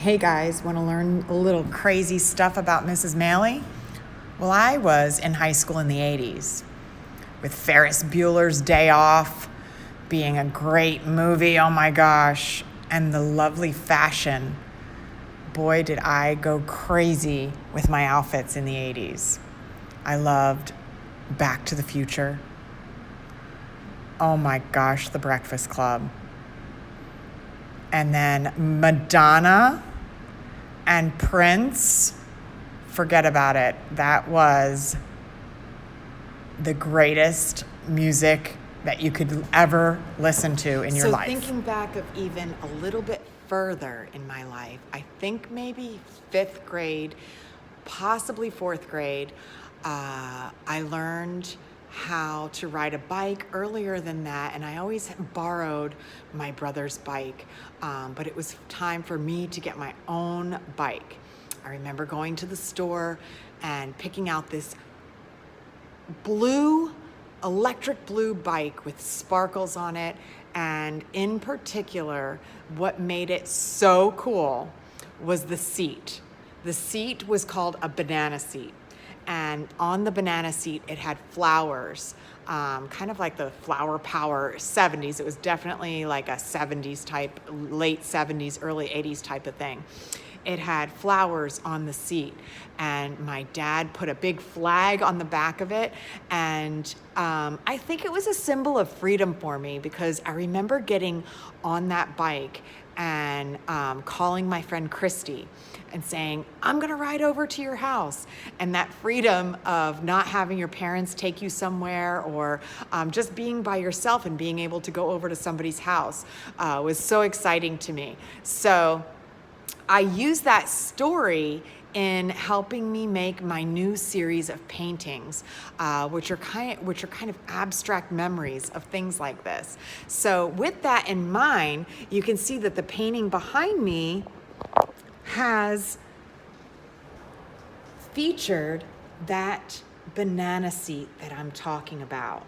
Hey guys, want to learn a little crazy stuff about Mrs. Maley? Well, I was in high school in the 80s with Ferris Bueller's Day Off being a great movie, oh my gosh, and the lovely fashion. Boy, did I go crazy with my outfits in the 80s. I loved Back to the Future. Oh my gosh, The Breakfast Club. And then Madonna and Prince, forget about it. That was the greatest music that you could ever listen to in your life. So thinking back of even a little bit further in my life, I think maybe 5th grade, possibly 4th grade, I learned how to ride a bike earlier than that, and I always borrowed my brother's bike, but it was time for me to get my own bike. I remember going to the store and picking out this electric blue bike with sparkles on it, and in particular, what made it so cool was the seat. The seat was called a banana seat. And on the banana seat, it had flowers, kind of like the Flower Power 70s. It was definitely like a 70s type, late 70s, early 80s type of thing. It had flowers on the seat, and my dad put a big flag on the back of it, and I think it was a symbol of freedom for me, because I remember getting on that bike and calling my friend Christy and saying, I'm gonna ride over to your house. And that freedom of not having your parents take you somewhere, or just being by yourself and being able to go over to somebody's house was so exciting to me. So I use that story in helping me make my new series of paintings, which are kind of abstract memories of things like this. So with that in mind, you can see that the painting behind me has featured that banana seat that I'm talking about.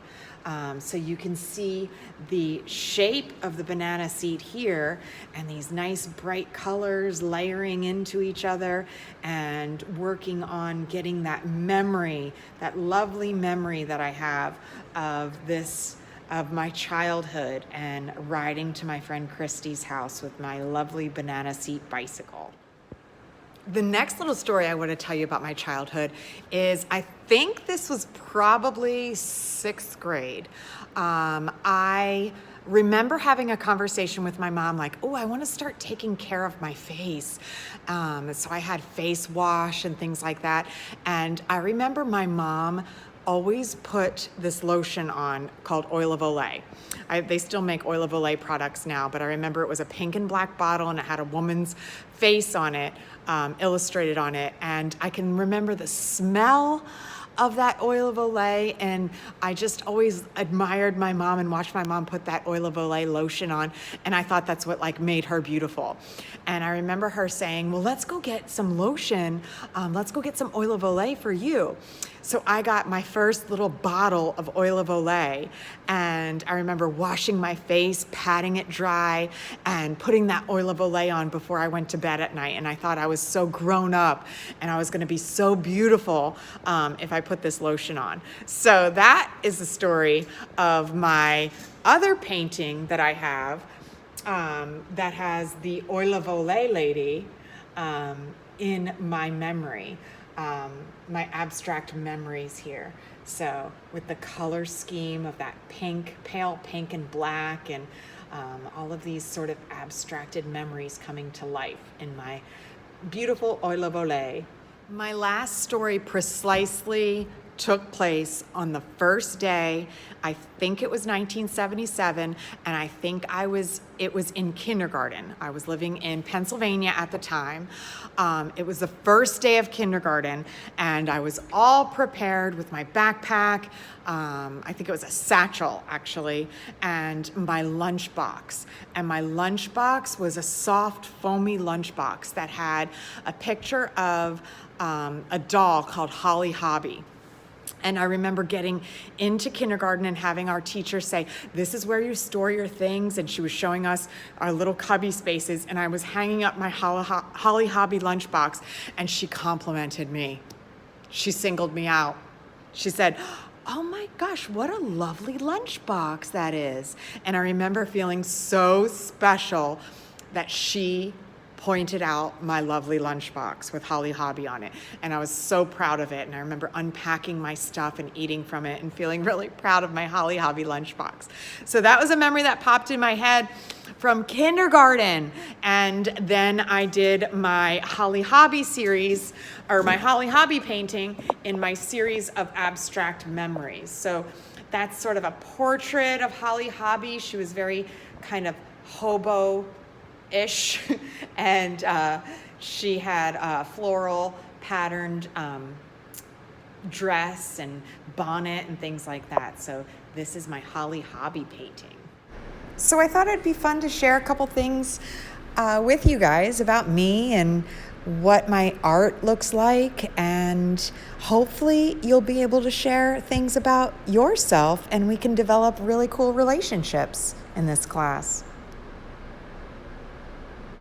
So you can see the shape of the banana seat here, and these nice bright colors layering into each other and working on getting that memory, that lovely memory that I have of my childhood and riding to my friend Christy's house with my lovely banana seat bicycle. The next little story I want to tell you about my childhood is, I think this was probably 6th grade. I remember having a conversation with my mom like, oh, I want to start taking care of my face. So I had face wash and things like that. And I remember my mom always put this lotion on called Oil of Olay. They still make Oil of Olay products now, but I remember it was a pink and black bottle, and it had a woman's face on it, illustrated on it. And I can remember the smell of that Oil of Olay, and I just always admired my mom and watched my mom put that Oil of Olay lotion on, and I thought that's what made her beautiful. And I remember her saying, well, let's go get some lotion, let's go get some Oil of Olay for you. So I got my first little bottle of Oil of Olay, and I remember washing my face, patting it dry, and putting that Oil of Olay on before I went to bed at night. And I thought I was so grown up, and I was gonna be so beautiful if I put this lotion on. So that is the story of my other painting that I have that has the Oil of Olay lady in my memory. My abstract memories here. So with the color scheme of that pink, pale pink and black, and all of these sort of abstracted memories coming to life in my beautiful Oil of Olay. My last story precisely took place on the first day. I think it was 1977, and I think it was in kindergarten. I was living in Pennsylvania at the time. It was the first day of kindergarten, and I was all prepared with my backpack. I think it was a satchel, actually, and my lunchbox. And my lunchbox was a soft, foamy lunchbox that had a picture of a doll called Holly Hobby. And I remember getting into kindergarten and having our teacher say, this is where you store your things. And she was showing us our little cubby spaces. And I was hanging up my Holly Hobby lunchbox, and she complimented me. She singled me out. She said, oh my gosh, what a lovely lunchbox that is. And I remember feeling so special that she pointed out my lovely lunchbox with Holly Hobby on it. And I was so proud of it. And I remember unpacking my stuff and eating from it and feeling really proud of my Holly Hobby lunchbox. So that was a memory that popped in my head from kindergarten. And then I did my Holly Hobby series, or my Holly Hobby painting, in my series of abstract memories. So that's sort of a portrait of Holly Hobby. She was very kind of hobo-ish, and she had a floral patterned dress and bonnet and things like that. So this is my Holly Hobby painting. So I thought it'd be fun to share a couple things with you guys about me and what my art looks like, and hopefully you'll be able to share things about yourself and we can develop really cool relationships in this class.